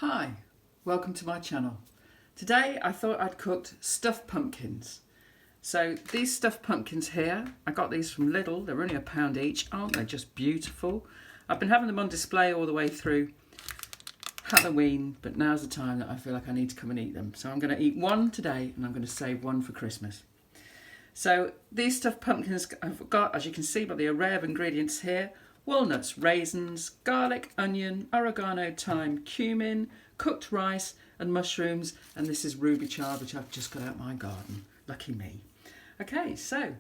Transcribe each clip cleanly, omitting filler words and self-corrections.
Hi, welcome to my channel. Today I thought I'd cooked stuffed pumpkins. So these stuffed pumpkins here, I got these from Lidl. They're only £1 each. Aren't they just beautiful? I've been having them on display all the way through Halloween, but now's the time that I feel like I need to come and eat them. So I'm going to eat one today and I'm going to save one for Christmas. So these stuffed pumpkins I've got, as you can see by the array of ingredients here, walnuts, raisins, garlic, onion, oregano, thyme, cumin, cooked rice and mushrooms, and this is ruby chard which I've just got out my garden. Lucky me. Okay, so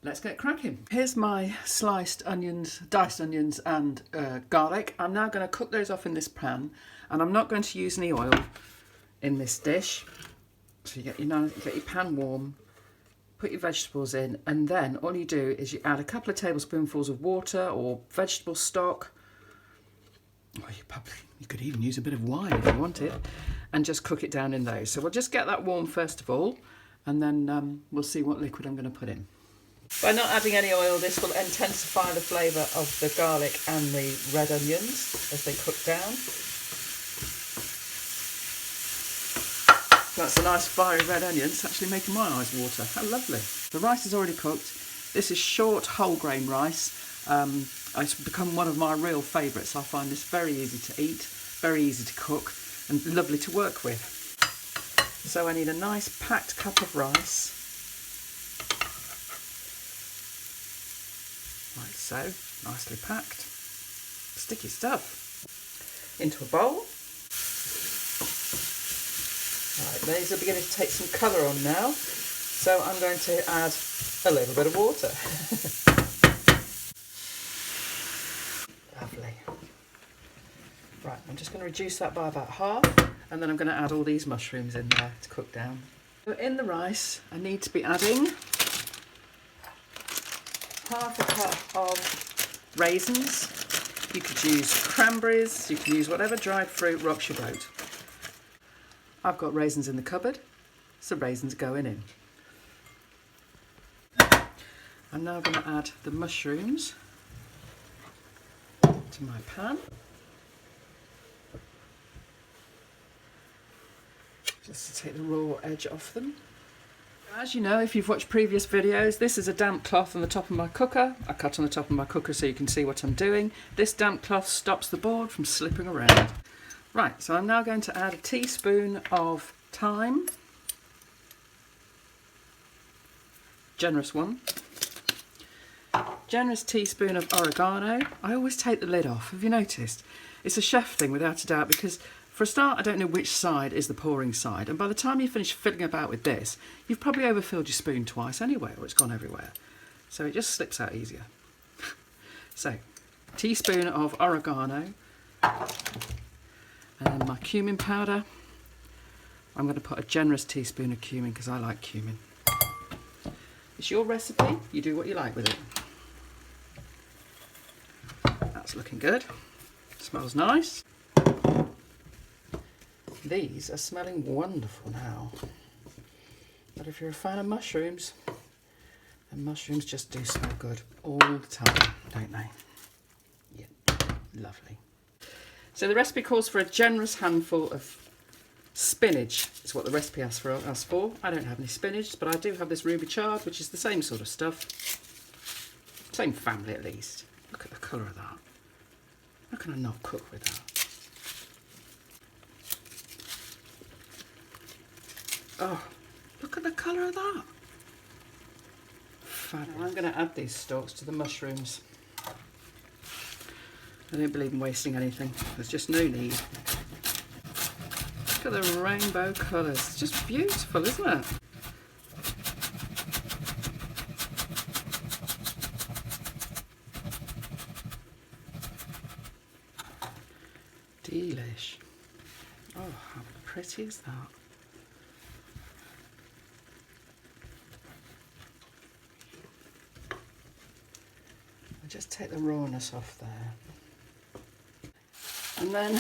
let's get cracking. Here's my sliced onions, diced onions and garlic. I'm now going to cook those off in this pan, and I'm not going to use any oil in this dish. So you get your pan warm, put your vegetables in, and then all you do is you add a couple of tablespoonfuls of water or vegetable stock. Or you could even use a bit of wine if you wanted, and just cook it down in those. So we'll just get that warm first of all, and then we'll see what liquid I'm going to put in. By not adding any oil, this will intensify the flavour of the garlic and the red onions as they cook down. That's a nice fiery red onion. It's actually making my eyes water. How lovely. The rice is already cooked. This is short whole grain rice. It's become one of my real favourites. I find this very easy to eat, very easy to cook and lovely to work with. So I need a nice packed cup of rice. Like so, nicely packed. Sticky stuff. Into a bowl. Right, these are beginning to take some colour on now, so I'm going to add a little bit of water. Lovely. Right, I'm just going to reduce that by about half, and then I'm going to add all these mushrooms in there to cook down. So in the rice, I need to be adding half a cup of raisins. You could use cranberries, you can use whatever dried fruit rocks your boat. I've got raisins in the cupboard, so raisins going in. I'm now going to add the mushrooms to my pan. Just to take the raw edge off them. As you know, if you've watched previous videos, this is a damp cloth on the top of my cooker. I cut on the top of my cooker so you can see what I'm doing. This damp cloth stops the board from slipping around. Right, so I'm now going to add a teaspoon of thyme. Generous one. Generous teaspoon of oregano. I always take the lid off, have you noticed? It's a chef thing without a doubt, because for a start I don't know which side is the pouring side, and by the time you finish fiddling about with this, you've probably overfilled your spoon twice anyway, or it's gone everywhere. So it just slips out easier. So, teaspoon of oregano. And my cumin powder. I'm going to put a generous teaspoon of cumin because I like cumin. It's your recipe, you do what you like with it. That's looking good. Smells nice. These are smelling wonderful now. But if you're a fan of mushrooms, then mushrooms just do smell good all the time, don't they? Yeah, lovely. So the recipe calls for a generous handful of spinach, is what the recipe asks for. I don't have any spinach, but I do have this ruby chard, which is the same sort of stuff. Same family at least. Look at the colour of that. How can I not cook with that? Oh, look at the colour of that. Fabulous. I'm going to add these stalks to the mushrooms. I don't believe in wasting anything. There's just no need. Look at the rainbow colours. It's just beautiful, isn't it? Delish. Oh, how pretty is that? I'll just take the rawness off there. And then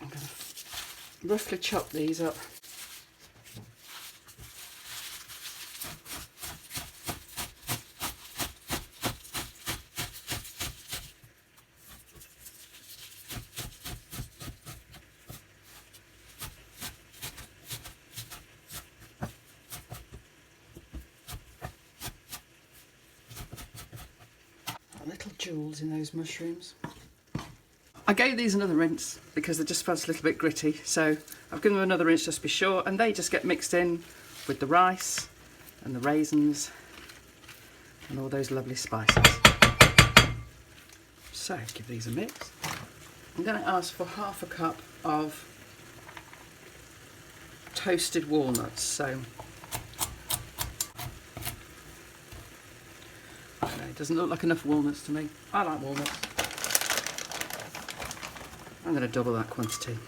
I'm going to roughly chop these up. jewels in those mushrooms. I gave these another rinse because they just felt a little bit gritty, so I've given them another rinse just to be sure, and they just get mixed in with the rice and the raisins and all those lovely spices. So give these a mix. I'm going to ask for half a cup of toasted walnuts. So it doesn't look like enough walnuts to me. I like walnuts. I'm going to double that quantity.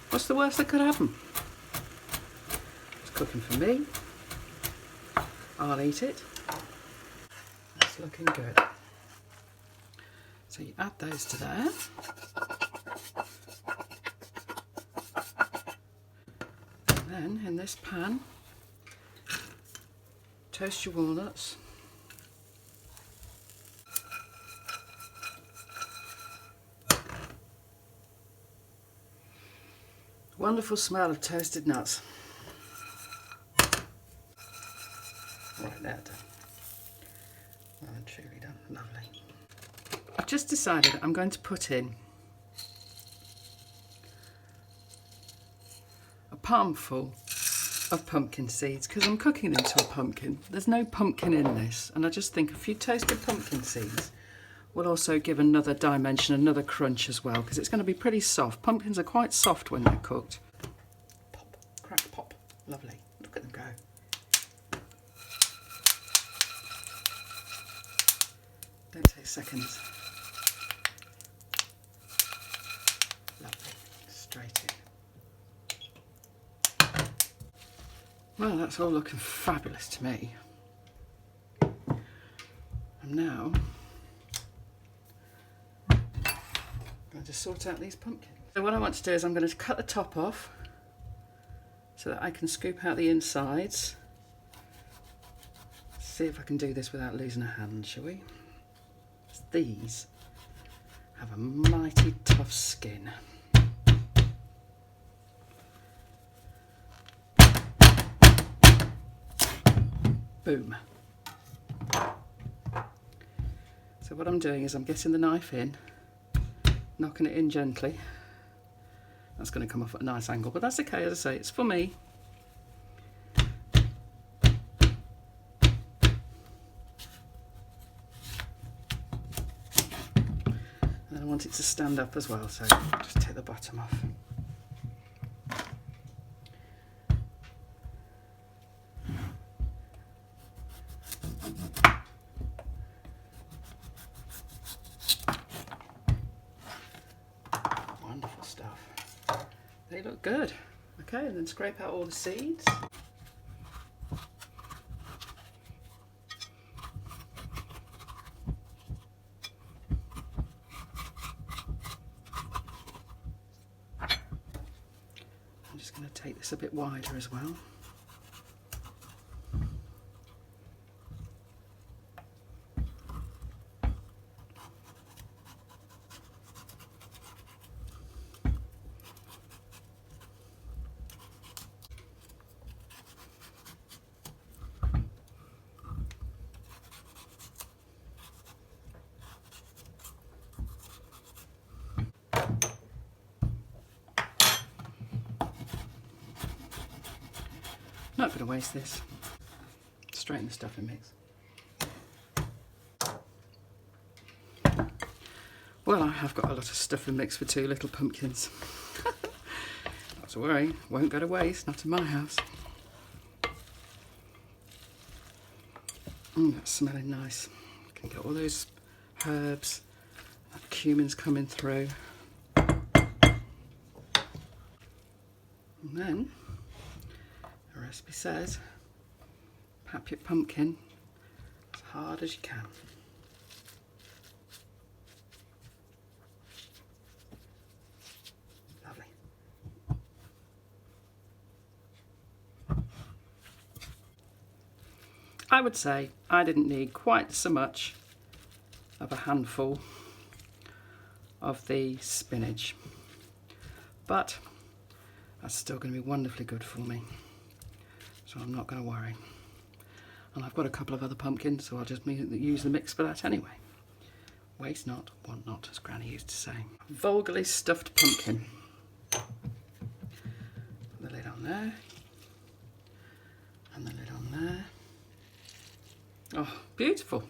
What's the worst that could happen? It's cooking for me. I'll eat it. That's looking good. So you add those to there. And then in this pan, toast your walnuts. Wonderful smell of toasted nuts. Right there, done. Well and truly done. Lovely. I've just decided I'm going to put in a palmful of pumpkin seeds because I'm cooking into a pumpkin. There's no pumpkin in this, and I just think a few toasted pumpkin seeds will also give another dimension, another crunch as well, because it's going to be pretty soft. Pumpkins are quite soft when they're cooked. Pop, crack, pop. Lovely. Look at them go. Don't take seconds. Lovely. Straight in. Well, that's all looking fabulous to me. And now to sort out these pumpkins. So what I want to do is I'm going to cut the top off so that I can scoop out the insides. Let's see if I can do this without losing a hand, shall we? These have a mighty tough skin. Boom. So what I'm doing is I'm getting the knife in, knocking it in gently. That's going to come off at a nice angle, but that's okay. As I say, it's for me. And I want it to stand up as well, so just take the bottom off. Wonderful stuff. They look good. Okay, and then scrape out all the seeds. I'm just going to take this a bit wider as well. Not going to waste this. Straight in the stuffing mix. Well, I have got a lot of stuffing mix for 2 little pumpkins. Not to worry, won't go to waste, not in my house. That's smelling nice. Can get all those herbs, that cumin's coming through. And then the recipe says, pap your pumpkin as hard as you can. Lovely. I would say I didn't need quite so much of a handful of the spinach, but that's still going to be wonderfully good for me. So I'm not going to worry. And I've got a couple of other pumpkins, so I'll just use the mix for that anyway. Waste not, want not, as Granny used to say. Vulgarly stuffed pumpkin. Put the lid on there. And the lid on there. Oh, beautiful.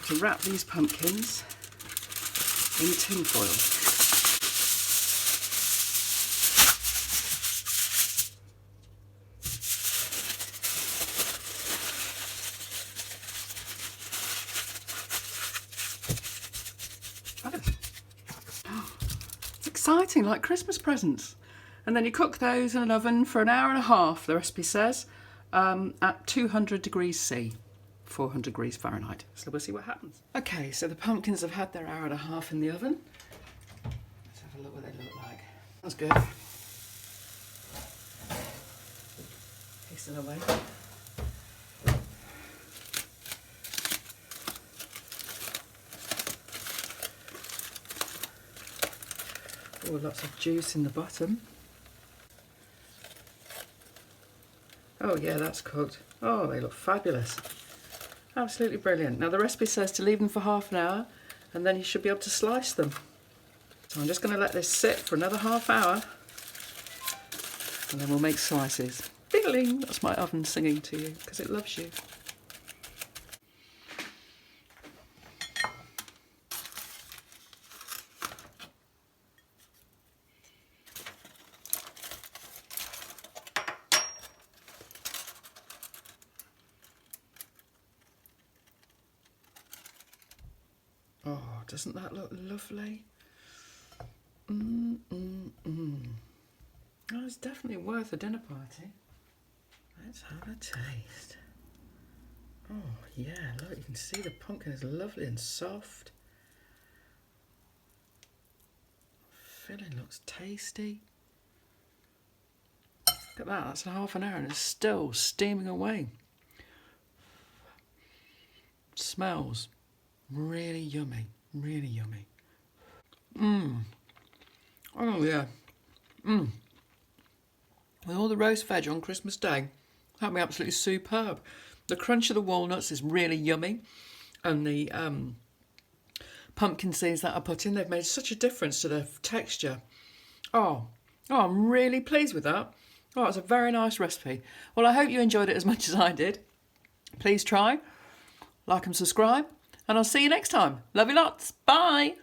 To wrap these pumpkins in tin foil. It's exciting, like Christmas presents. And then you cook those in an oven for an hour and a half, the recipe says, at 200 degrees C, 400 degrees Fahrenheit. So we'll see what happens. Okay, so the pumpkins have had their hour and a half in the oven. Let's have a look what they look like. That's good. Piece it away. Oh, lots of juice in the bottom. Oh yeah, that's cooked. Oh, they look fabulous. Absolutely brilliant. Now the recipe says to leave them for half an hour and then you should be able to slice them. So I'm just going to let this sit for another half hour and then we'll make slices. Ding-a-ling! That's my oven singing to you because it loves you. Oh, doesn't that look lovely? Oh, it's definitely worth a dinner party. Let's have a taste. Oh, yeah, look, you can see the pumpkin is lovely and soft. Filling looks tasty. Look at that, that's a half an hour and it's still steaming away. It smells really yummy, really yummy. Oh yeah. With all the roast veg on Christmas Day, that'd be absolutely superb. The crunch of the walnuts is really yummy, and the pumpkin seeds that I put in, they've made such a difference to the texture. Oh, I'm really pleased with that. Oh, it's a very nice recipe. Well, I hope you enjoyed it as much as I did. Please try, like and subscribe. And I'll see you next time. Love you lots. Bye.